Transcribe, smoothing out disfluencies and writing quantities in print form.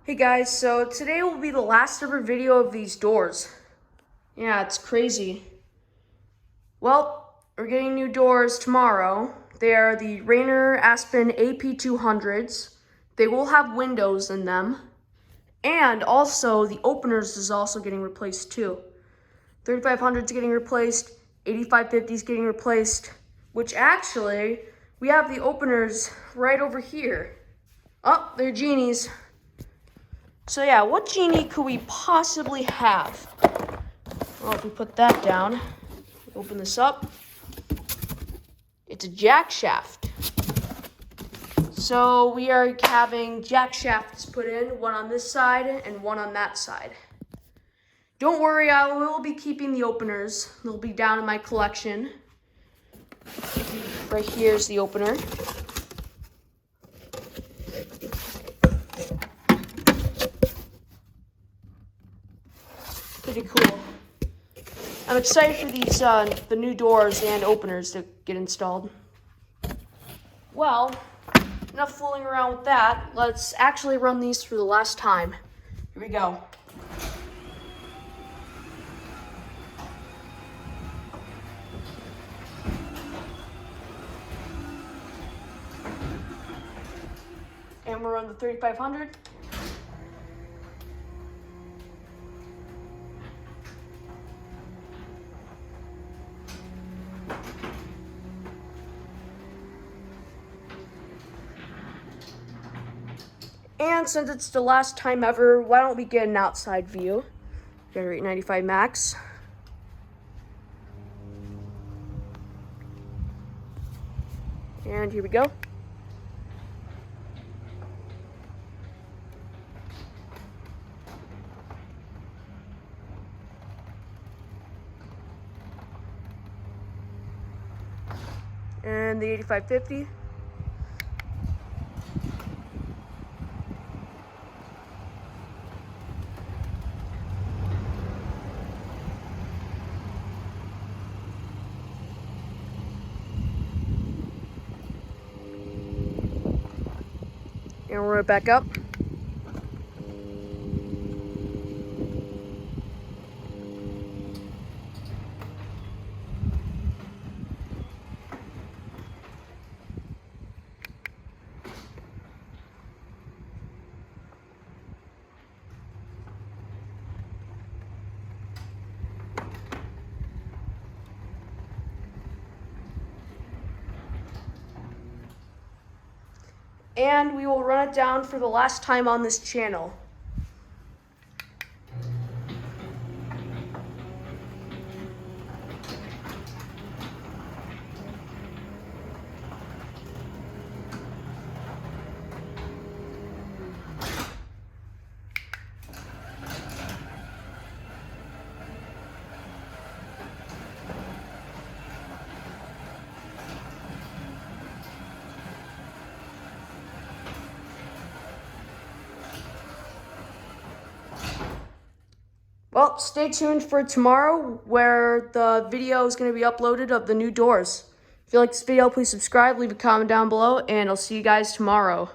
Hey guys, so today will be the last ever video of these doors. Yeah, it's crazy. Well, we're getting new doors tomorrow. They are the Raynor Aspen AP200s. They will have windows in them. And also, the openers is also getting replaced too. 3500s getting replaced, 8550s getting replaced, which actually, we have the openers right over here. Oh, they're Genies. So yeah, what Genie could we possibly have? Well, if we put that down, open this up, it's a jack shaft. So we are having jack shafts put in, one on this side and one on that side. Don't worry, I will be keeping the openers. They'll be down in my collection. Right here's the opener. Pretty cool. I'm excited for these, the new doors and openers to get installed. Well, enough fooling around with that. Let's actually run these for the last time. Here we go. And we'll run the 3500. And since it's the last time ever, why don't we get an outside view? Generate 95 max. And here we go. And the 8550. And we're back up. And we will run it down for the last time on this channel. Well, stay tuned for tomorrow where the video is going to be uploaded of the new doors. If you like this video, please subscribe, leave a comment down below, and I'll see you guys tomorrow.